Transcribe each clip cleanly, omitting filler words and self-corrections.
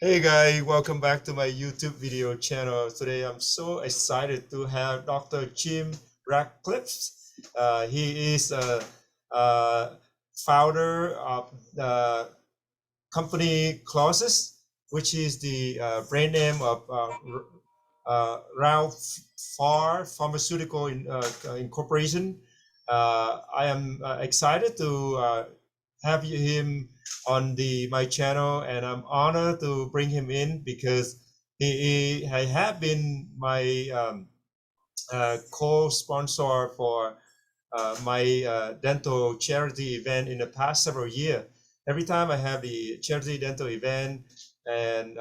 Hey guys, welcome back to my YouTube video channel. Today I'm so excited to have Dr. Jim Ratcliff. He is a founder of the company Closys, which is the brand name of Ralph Farr Pharmaceutical Incorporation. I am excited to have him on the my channel, and I'm honored to bring him in because he have been my co-sponsor for my dental charity event in the past several years. Every time I have the charity dental event, and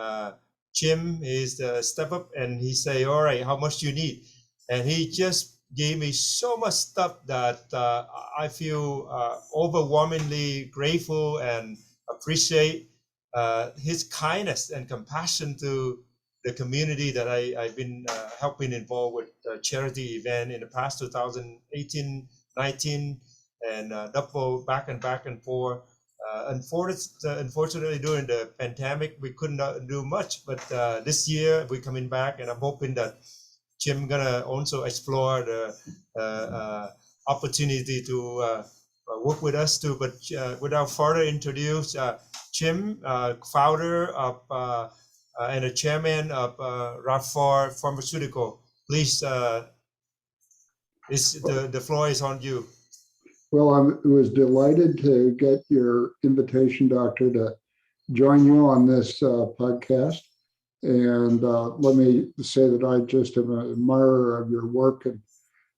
Jim is the step up and he say, "All right, how much do you need?" And he just gave me so much stuff that I feel overwhelmingly grateful and appreciate his kindness and compassion to the community that I've been helping involve with charity event in the past 2018 19 and double back and forth. Unfortunately, during the pandemic, we could not do much. But this year, we're coming back, and I'm hoping that Jim gonna also explore the opportunity to work with us too. But without further introduce, Jim, founder of and the chairman of Radford Pharmaceutical. Please, the floor is on you. Well, I was delighted to get your invitation, Doctor, to join you on this podcast. And let me say that I just am an admirer of your work in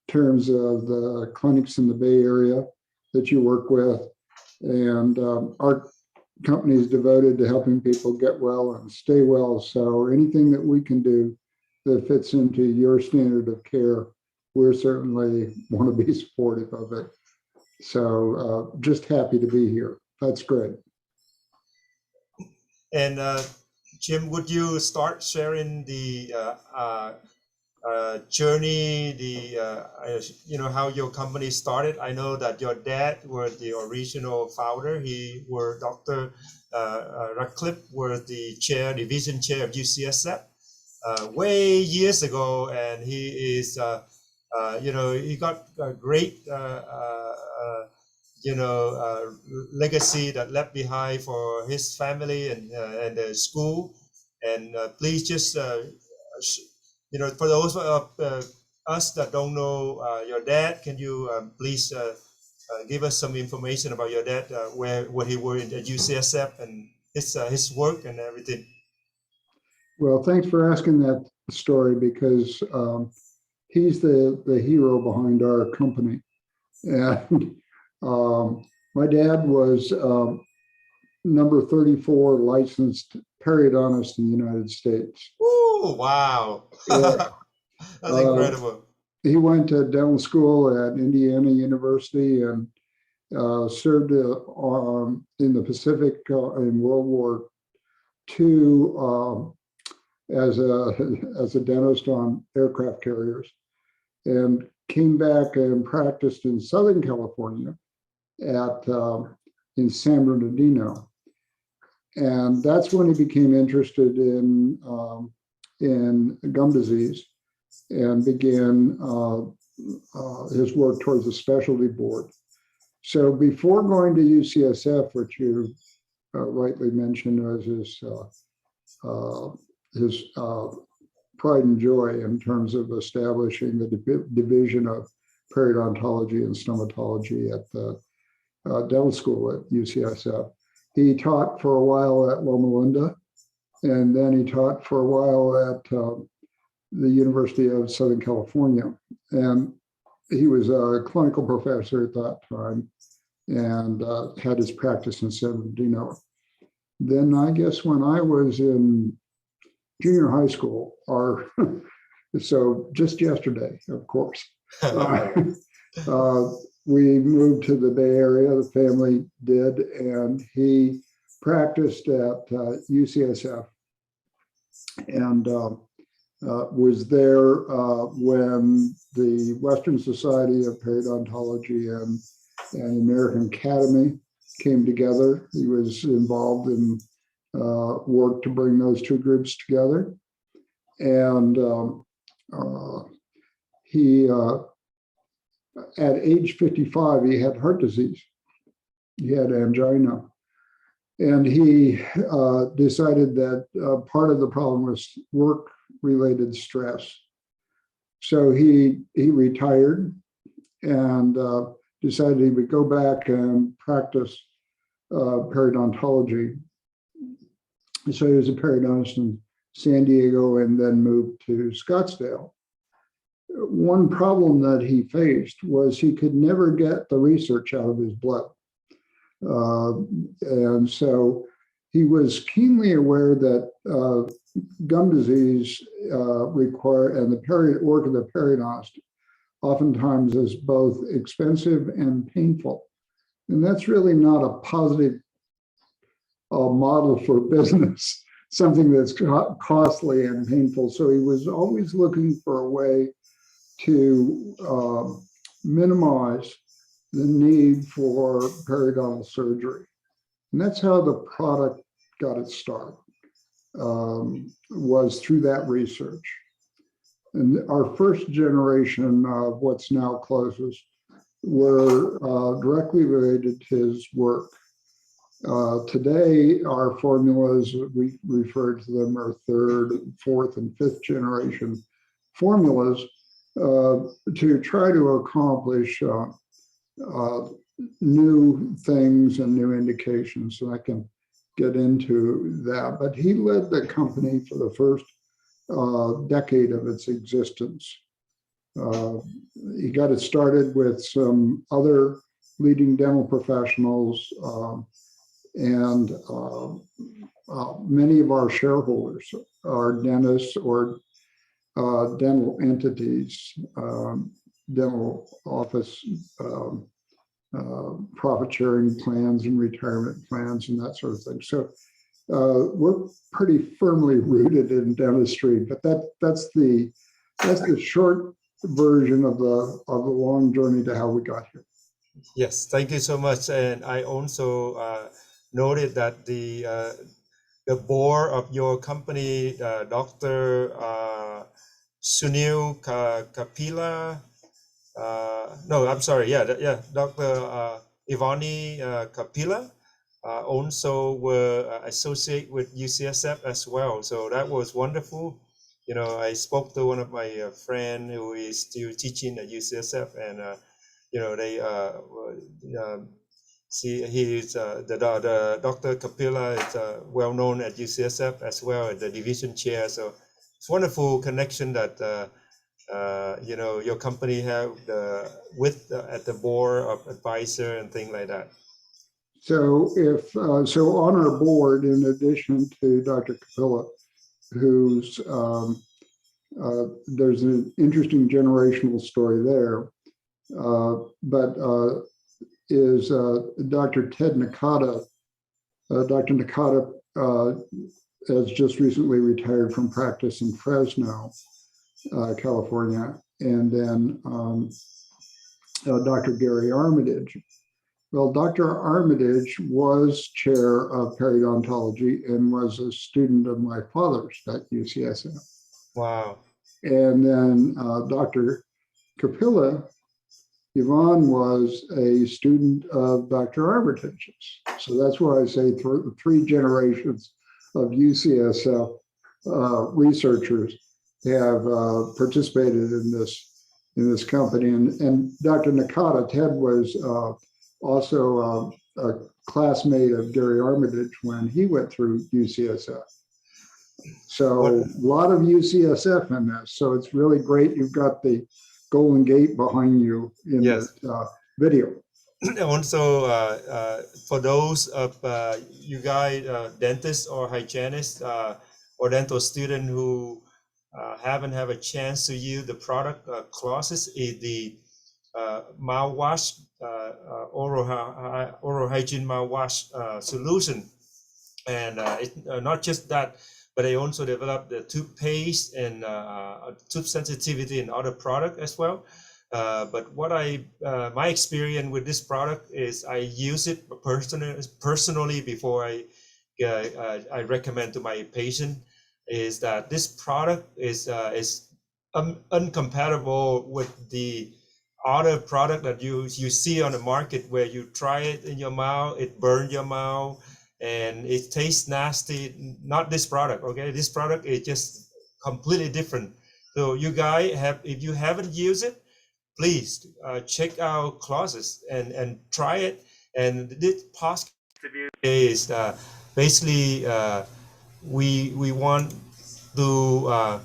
terms of the clinics in the Bay Area that you work with. And our company is devoted to helping people get well and stay well. So anything that we can do that fits into your standard of care, we're certainly want to be supportive of it. So just happy to be here. That's great. And Jim, would you start sharing the journey, how your company started? I know that your dad was the original founder. He were Dr. Ratcliff was the division chair of UCSF way years ago, and he is, he got a great legacy that left behind for his family and the school. And please just, for those of us that don't know your dad, can you please give us some information about your dad, what he worked at UCSF and his work and everything? Well, thanks for asking that story because he's the hero behind our company. And my dad was number 34 licensed periodontist in the United States. Oh, wow. Yeah. That's incredible. He went to dental school at Indiana University and served in the Pacific in World War II as a dentist on aircraft carriers, and came back and practiced in Southern California in San Bernardino. And that's when he became interested in gum disease and began his work towards the specialty board. So before going to UCSF, which you rightly mentioned as his pride and joy in terms of establishing the division of periodontology and stomatology at the dental school at UCSF. He taught for a while at Loma Linda, and then he taught for a while at the University of Southern California. And he was a clinical professor at that time and had his practice in San Bernardino. Then I guess when I was in junior high school, so just yesterday, of course, we moved to the Bay Area, the family did, and he practiced at UCSF and was there when the Western Society of Periodontology and American Academy came together. He was involved in worked to bring those two groups together. And he, at age 55, he had heart disease. He had angina. And he decided that part of the problem was work-related stress. So he retired and decided he would go back and practice periodontology. So he was a periodontist in San Diego and then moved to Scottsdale. One problem that he faced was he could never get the research out of his blood. And so he was keenly aware that gum disease and the work of the periodontist oftentimes is both expensive and painful. And that's really not a positive model for business, something that's costly and painful. So he was always looking for a way to minimize the need for periodontal surgery. And that's how the product got its start, was through that research. And our first generation of what's now Closys were directly related to his work. Today, our formulas, we refer to them, are third, fourth, and fifth generation formulas to try to accomplish new things and new indications. So I can get into that. But he led the company for the first decade of its existence. He got it started with some other leading dental professionals, and many of our shareholders are dentists or dental entities, dental office profit sharing plans and retirement plans and that sort of thing. So we're pretty firmly rooted in dentistry, but that's the short version of the long journey to how we got here. Yes, thank you so much. And I also noted that the board of your company, Dr. Sunil Kapila, no, I'm sorry, Dr. Ivani Kapila also were associated with UCSF as well. So that was wonderful. You know, I spoke to one of my friend who is still teaching at UCSF, and you know, they see he's the Dr. Kapila is well known at UCSF as well as the division chair. So it's wonderful connection that you know, your company have at the board of advisor and things like that. So so on our board, in addition to Dr. Kapila, who's there's an interesting generational story there, but is Dr. Ted Nakata. Dr. Nakata has just recently retired from practice in Fresno, California, and then Dr. Gary Armitage. Well, Dr. Armitage was chair of periodontology and was a student of my father's at UCSF. Wow. And then Dr. Kapila, Yvonne, was a student of Dr. Armitage's. So that's why I say three generations of UCSF researchers have participated in this company. And Dr. Nakata, Ted, was also a classmate of Gary Armitage when he went through UCSF. So a lot of UCSF in this. So it's really great. You've got the Golden Gate behind you in the video. Also, for those of you guys, dentists or hygienists or dental student who haven't had a chance to use the product, Closys is the mouthwash, oral hygiene mouthwash solution. And it's not just that, but they also developed the toothpaste and tooth sensitivity and other product as well. But what my experience with this product is I use it personally before I I recommend to my patient is that this product is incompatible with the other product that you see on the market, where you try it in your mouth, it burns your mouth and it tastes nasty. Not this product, okay? This product is just completely different. So you guys have, if you haven't used it, please check out Closys and try it. And this podcast is basically we want to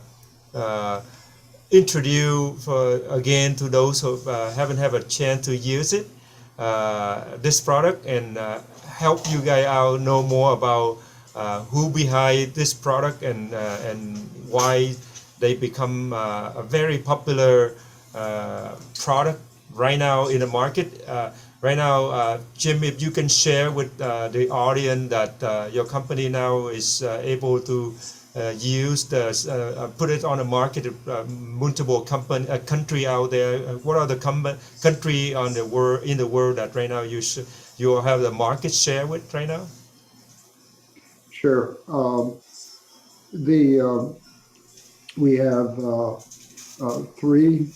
uh, introduce again to those who haven't had a chance to use it, this product, and help you guys out know more about who behind this product, and why they become a very popular product right now in the market. Right now, Jim, if you can share with the audience that your company now is able to use the put it on the market, multiple country out there. What are the country on the world in the world that right now you have the market share with right now? Sure. The We have three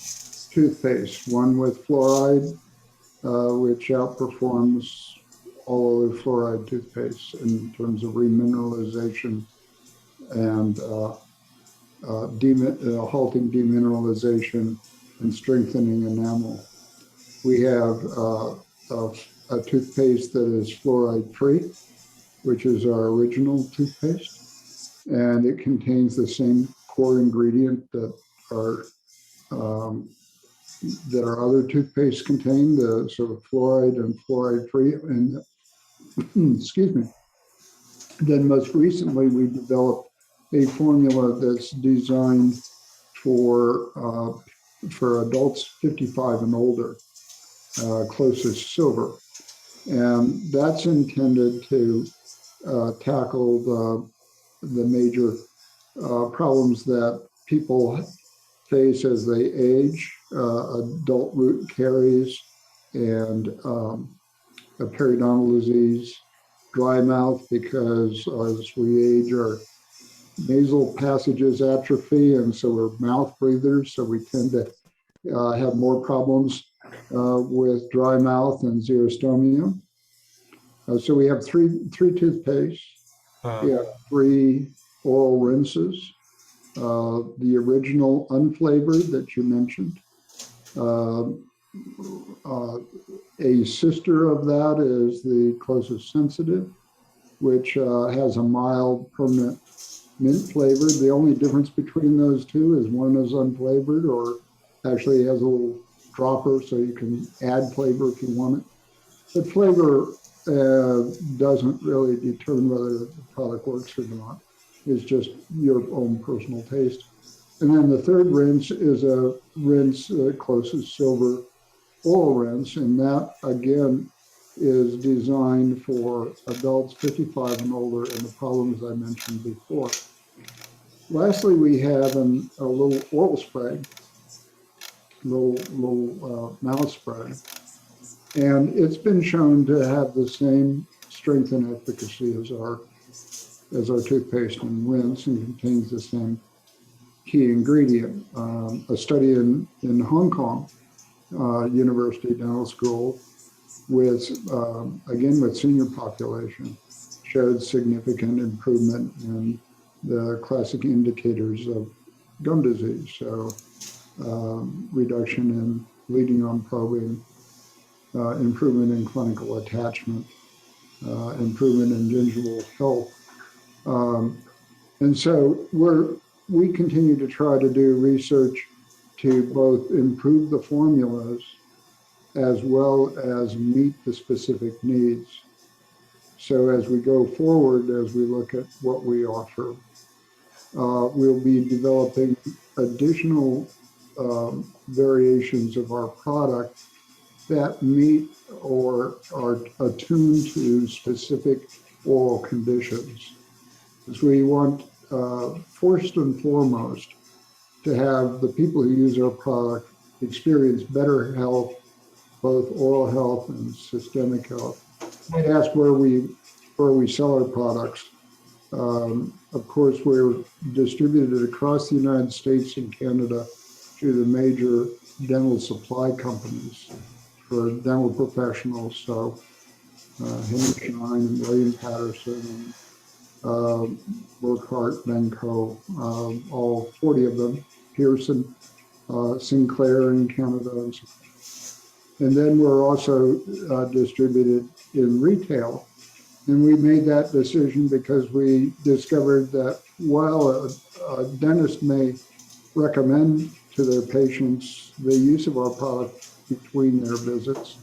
toothpaste, one with fluoride, which outperforms all other fluoride toothpaste in terms of remineralization and halting demineralization and strengthening enamel. We have a toothpaste that is fluoride free, which is our original toothpaste, and it contains the same core ingredient that our other toothpaste contain, so fluoride and fluoride free. And excuse me. Then most recently, we developed a formula that's designed for adults 55 and older, Closys Silver, and that's intended to tackle the major problems that people face as they age, adult root caries, and a periodontal disease, dry mouth, because as we age, our nasal passages atrophy, and so we're mouth breathers, so we tend to have more problems with dry mouth and xerostomia. So we have three toothpastes. We have 3 oral rinses. The original unflavored that you mentioned. A sister of that is the Closys Sensitive, which has a mild permanent mint flavor. The only difference between those two is one is unflavored, or actually has a little dropper so you can add flavor if you want it. But flavor doesn't really determine whether the product works or not. It's just your own personal taste. And then the third rinse is a rinse, Closys Silver Oral Rinse, and that again is designed for adults 55 and older and the problems I mentioned before. Lastly, we have a little oral spray, little mouth spray, and it's been shown to have the same strength and efficacy as our toothpaste and rinse, and contains the same key ingredient. A study in Hong Kong University Dental School with senior population showed significant improvement in the classic indicators of gum disease. So reduction in bleeding on probing, improvement in clinical attachment, improvement in gingival health. And so we continue to try to do research to both improve the formulas as well as meet the specific needs. So as we go forward, as we look at what we offer, we'll be developing additional variations of our product that meet or are attuned to specific oral conditions. Because we want, first and foremost, to have the people who use our product experience better health, both oral health and systemic health. You might ask where we where we sell our products. Of course, we're distributed across the United States and Canada through the major dental supply companies for dental professionals. So Henry Schein and William Patterson and Burkhart, Benco, all 40 of them, Pearson, Sinclair in Canada. And then we're also distributed in retail. And we made that decision because we discovered that while a dentist may recommend to their patients the use of our product between their visits,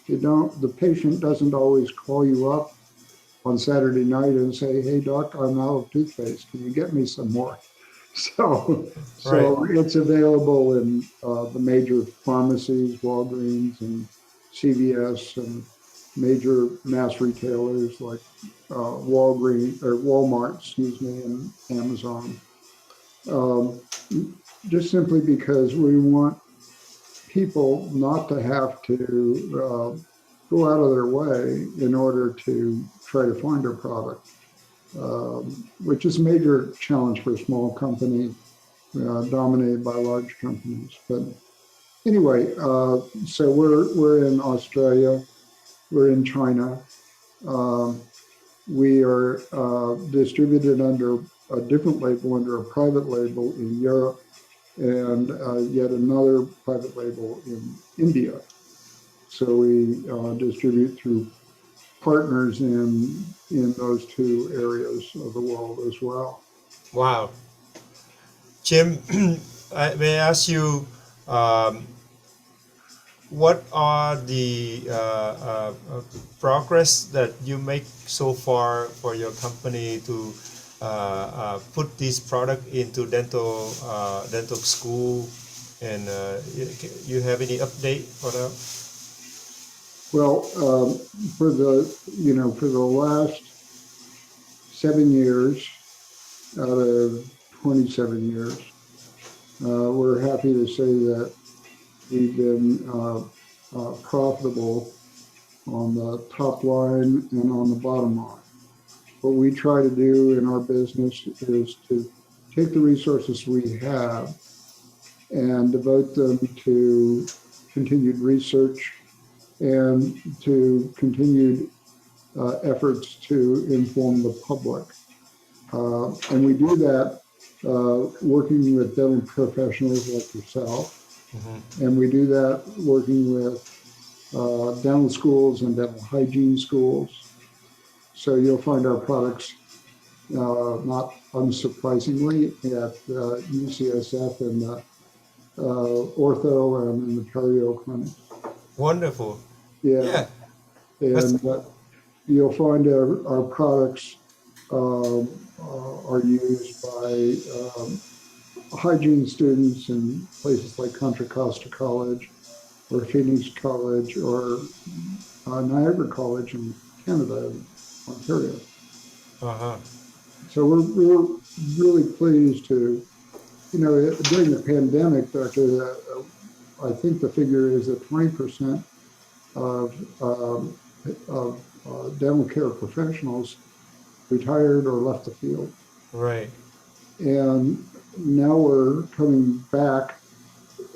the patient doesn't always call you up on Saturday night and say, "Hey doc, I'm out of toothpaste. Can you get me some more?" So it's available in the major pharmacies, Walgreens and CVS, and major mass retailers like Walmart, and Amazon. Just simply because we want people not to have to go out of their way in order to try to find our product, which is a major challenge for a small company dominated by large companies. But anyway, so we're in Australia, we're in China. We are distributed under a different label, under a private label in Europe, and yet another private label in India. So we distribute through partners in those two areas of the world as well. Wow. Jim, I may ask you, what are the progress that you make so far for your company to put this product into dental school, and you have any update for that? Well, for the last 7 years out of 27 years, we're happy to say that we've been profitable on the top line and on the bottom line. What we try to do in our business is to take the resources we have and devote them to continued research and to continued efforts to inform the public. And we do that working with dental professionals like yourself. Mm-hmm. And we do that working with dental schools and dental hygiene schools. So you'll find our products, not unsurprisingly, at UCSF and the ortho and in the perio clinic. Wonderful. Yeah. And you'll find our products are used by hygiene students in places like Contra Costa College or Phoenix College or Niagara College in Canada, Ontario. Uh-huh. So we're really pleased to, during the pandemic, Doctor, I think the figure is that 20% of dental care professionals retired or left the field. Right. And now we're coming back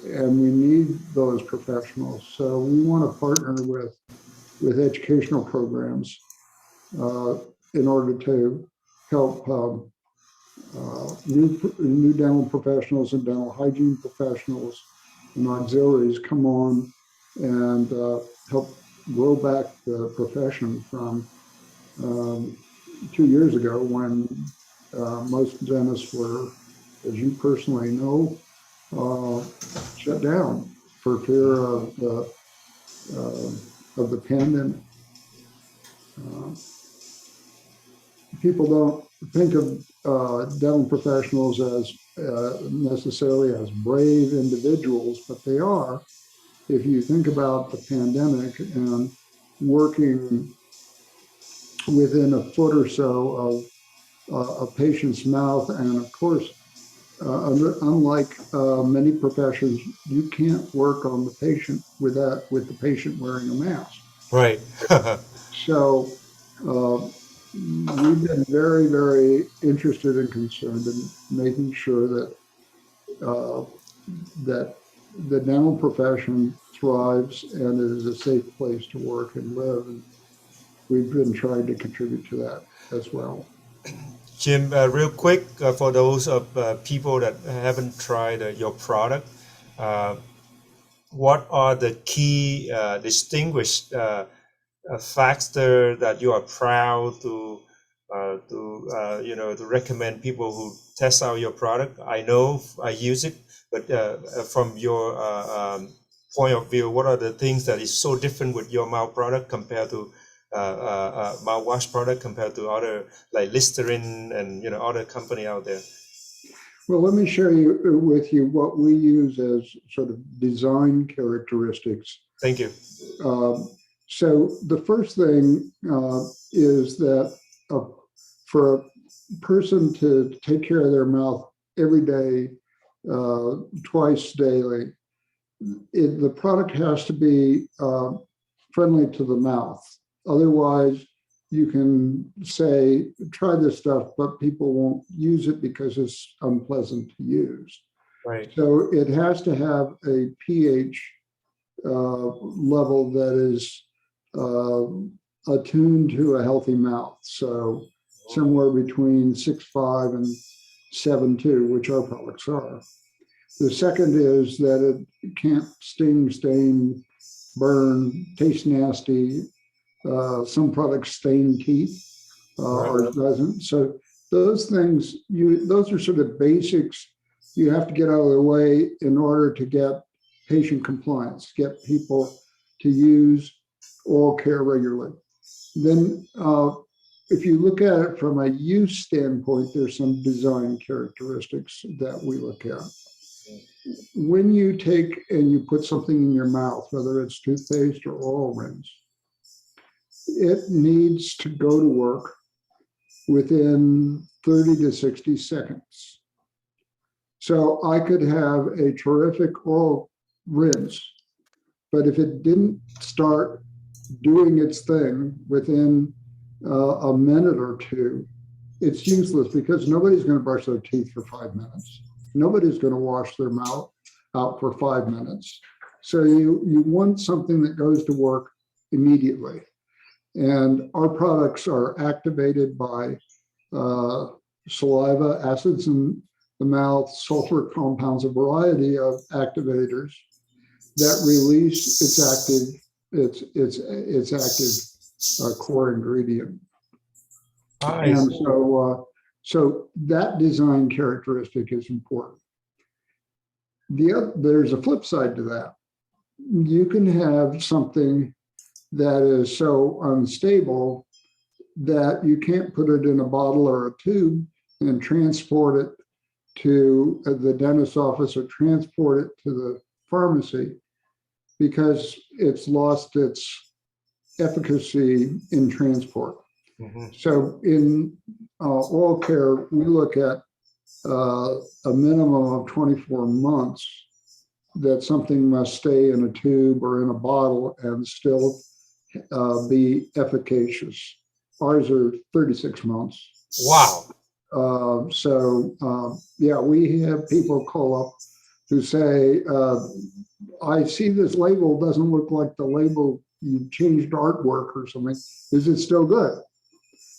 and we need those professionals. So we want to partner with educational programs in order to help new dental professionals and dental hygiene professionals and auxiliaries come on and help grow back the profession from 2 years ago when most dentists were, as you personally know, shut down for fear of the pandemic. People don't think of dental professionals as necessarily as brave individuals, but they are. If you think about the pandemic and working within a foot or so of a patient's mouth, and of course, unlike many professions, you can't work on the patient with the patient wearing a mask. Right. So we've been very, very interested and concerned in making sure that uh, that the dental profession thrives and is a safe place to work and live. And we've been trying to contribute to that as well. Jim, real quick, for those of people that haven't tried your product, uh, what are the key distinguished factor that you are proud to recommend people who test out your product? I know I use it, but from your point of view, what are the things that is so different with your mouth product compared to mouthwash product compared to other like Listerine and other company out there? Well, let me share with you what we use as sort of design characteristics. Thank you. So the first thing is that for a person to take care of their mouth every day, twice daily, the product has to be friendly to the mouth. Otherwise, you can say, try this stuff, but people won't use it because it's unpleasant to use. Right. So it has to have a pH level that is attuned to a healthy mouth. So somewhere between 6.5 and 7.2, which our products are. The second is that it can't sting, stain, burn, taste nasty. Some products stain teeth, ours doesn't. So those things, those are sort of basics you have to get out of the way in order to get patient compliance, get people to use oral care regularly. Then if you look at it from a use standpoint, there's some design characteristics that we look at. When you take and you put something in your mouth, whether it's toothpaste or oral rinse, it needs to go to work within 30 to 60 seconds. So I could have a terrific oral rinse, but if it didn't start doing its thing within a minute or two, it's useless because nobody's going to brush their teeth for 5 minutes. Nobody's going to wash their mouth out for 5 minutes. So you want something that goes to work immediately. And our products are activated by saliva, acids in the mouth, sulfur compounds, a variety of activators that release its active core ingredient. And so that design characteristic is important. There's a flip side to that. You can have something that is so unstable that you can't put it in a bottle or a tube and transport it to the dentist's office or transport it to the pharmacy because it's lost its efficacy in transport. Mm-hmm. So in oral care, we look at a minimum of 24 months that something must stay in a tube or in a bottle and still be efficacious. Ours are 36 months. Wow. Yeah, we have people call up who say, I see this label doesn't look like the label, you changed artwork or something. Is it still good?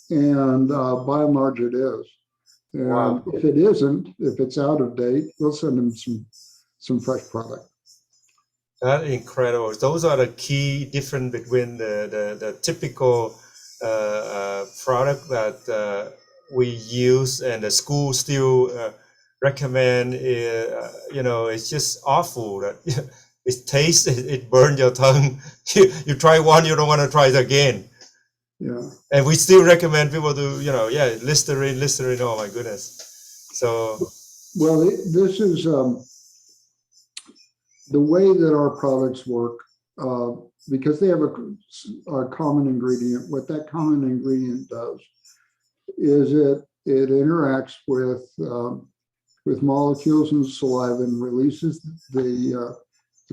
And by and large it is. And wow. If it isn't, if it's out of date, we'll send them some fresh product. That's incredible. Those are the key difference between the typical product that we use and the school still recommend. It's just awful that it tastes, it burns your tongue. You try one, you don't want to try it again. Yeah. And we still recommend people to, Listerine. Oh my goodness. So. Well, this is the way that our products work, because they have a common ingredient. What that common ingredient does is it interacts with molecules in the saliva and releases the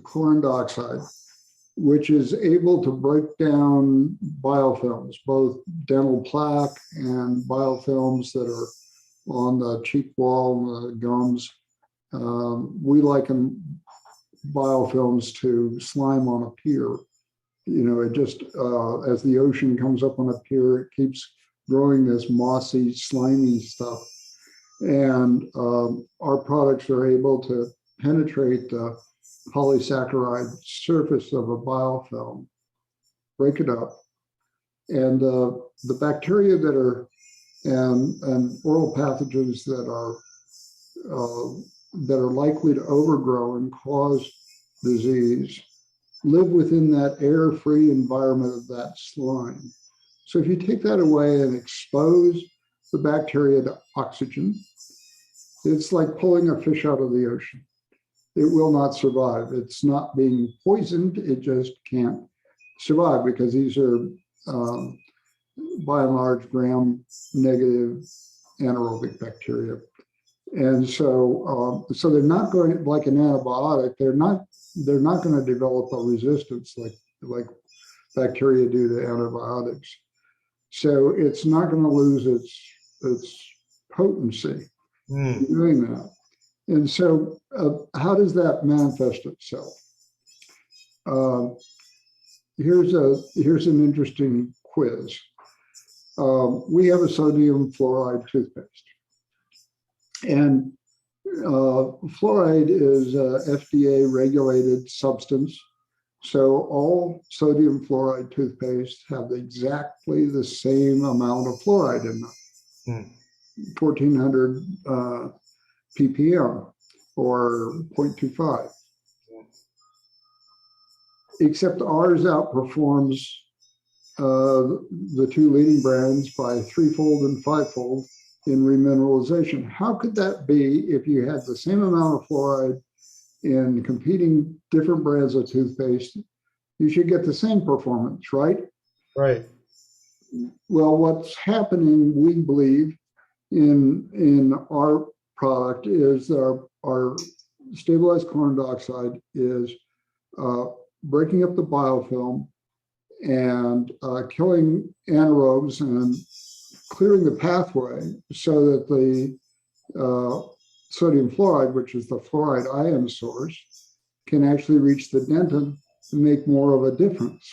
chlorine dioxide. which is able to break down biofilms, both dental plaque and biofilms that are on the cheek wall, the gums. We liken biofilms to slime on a pier. You know, it just, as the ocean comes up on a pier, it keeps growing this mossy, slimy stuff. And our products are able to penetrate the polysaccharide surface of a biofilm, break it up, and the bacteria that are and oral pathogens that are likely to overgrow and cause disease live within that air-free environment of that slime. So if you take that away and expose the bacteria to oxygen, it's like pulling a fish out of the ocean. It will not survive. It's not being poisoned. It just can't survive because these are, by and large, gram-negative anaerobic bacteria. And so, so they're not going, like an antibiotic, they're not going to develop a resistance like bacteria do to antibiotics. So it's not going to lose its potency in doing that. And so how does that manifest itself? Here's an interesting quiz. We have a sodium fluoride toothpaste. And fluoride is a FDA regulated substance. So all sodium fluoride toothpaste have exactly the same amount of fluoride in them, 1400 ppm or 0.25. Except ours outperforms the two leading brands by threefold and fivefold in remineralization. How could that be if you had the same amount of fluoride in competing different brands of toothpaste? You should get the same performance, right? Right. Well, what's happening, we believe, in our product is that our stabilized chlorine dioxide is breaking up the biofilm and killing anaerobes and clearing the pathway so that the sodium fluoride, which is the fluoride ion source, can actually reach the dentin and make more of a difference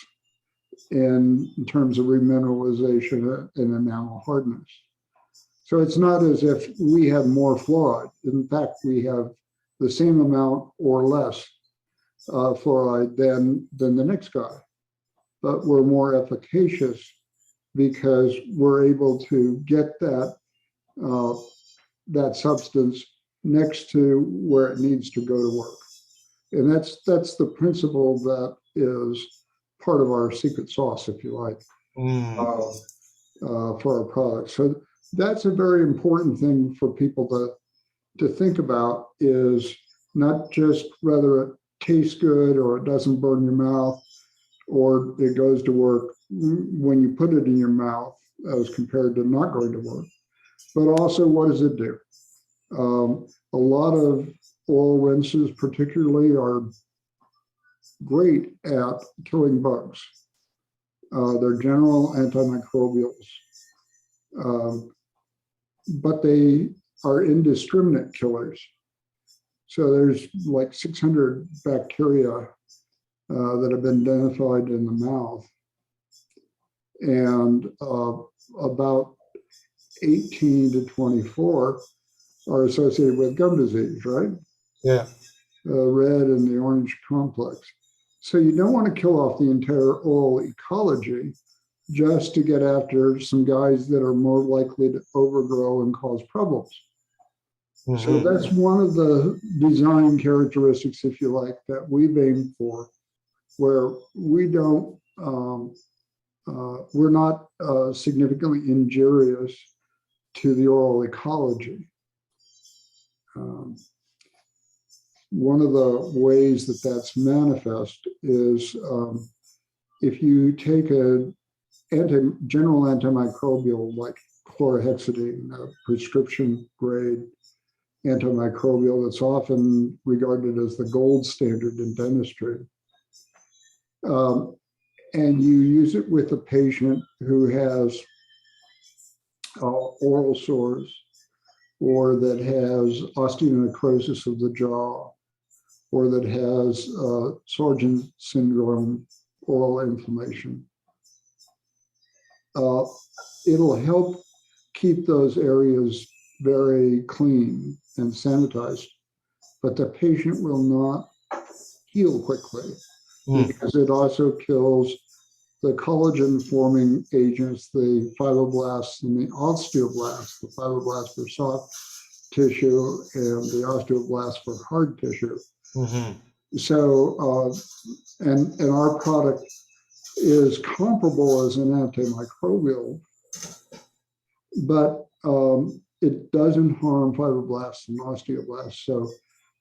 in terms of remineralization and enamel hardness. So it's not as if we have more fluoride. In fact, we have the same amount or less fluoride than the next guy, but we're more efficacious because we're able to get that that substance next to where it needs to go to work. And that's the principle that is part of our secret sauce, if you like, for our products. So that's a very important thing for people to think about, is not just whether it tastes good or it doesn't burn your mouth or it goes to work when you put it in your mouth as compared to not going to work, but also what does it do? A lot of oral rinses particularly are great at killing bugs. They're general antimicrobials, but they are indiscriminate killers. So there's like 600 bacteria that have been identified in the mouth, and about 18 to 24 are associated with gum disease, right? Yeah. Red and the orange complex. So you don't want to kill off the entire oral ecology just to get after some guys that are more likely to overgrow and cause problems. So that's one of the design characteristics, if you like, that we've aimed for, where we don't, we're not significantly injurious to the oral ecology. One of the ways that that's manifest is if you take a general antimicrobial like chlorhexidine, a prescription grade antimicrobial that's often regarded as the gold standard in dentistry. And you use it with a patient who has oral sores or that has osteonecrosis of the jaw or that has Sjögren's syndrome, oral inflammation. It'll help keep those areas very clean and sanitized, but the patient will not heal quickly because it also kills the collagen forming agents, the fibroblasts and the osteoblasts, the fibroblasts for soft tissue and the osteoblasts for hard tissue. Mm-hmm. So, and our product is comparable as an antimicrobial, but it doesn't harm fibroblasts and osteoblasts. So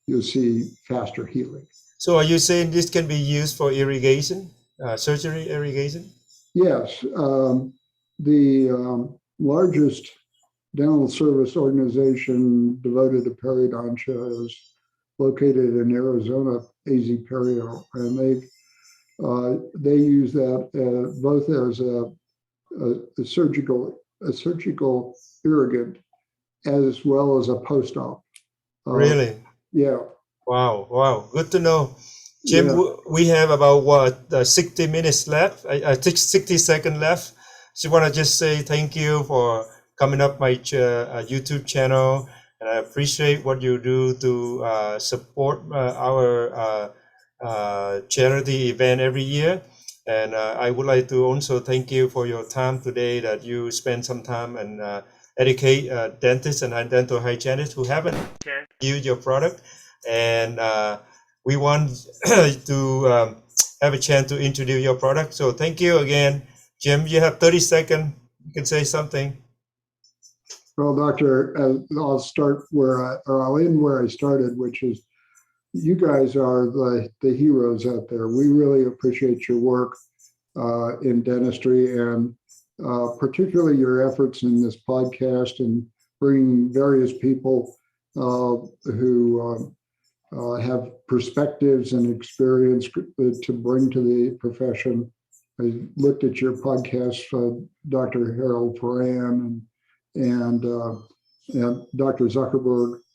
you'll see faster healing. So are you saying this can be used for irrigation, surgery irrigation? Yes. The largest dental service organization devoted to periodontia is located in Arizona, AZ Perio, and they use that both as a surgical irrigant as well as a post-op. Really? Yeah. Wow. Good to know. Jim, yeah. We have about 60 minutes left. I think 60 seconds left. So I want to just say thank you for coming up my YouTube channel. And I appreciate what you do to support our charity event every year. And I would like to also thank you for your time today, that you spend some time and educate dentists and dental hygienists who haven't used your product. And we want to have a chance to introduce your product. So thank you again. Jim, you have 30 seconds. You can say something. Well, Doctor, I'll end where I started, which is you guys are the heroes out there. We really appreciate your work in dentistry, and particularly your efforts in this podcast and bringing various people who have perspectives and experience to bring to the profession. I looked at your podcast, Dr. Harold Foran and Dr. Zuckerberg,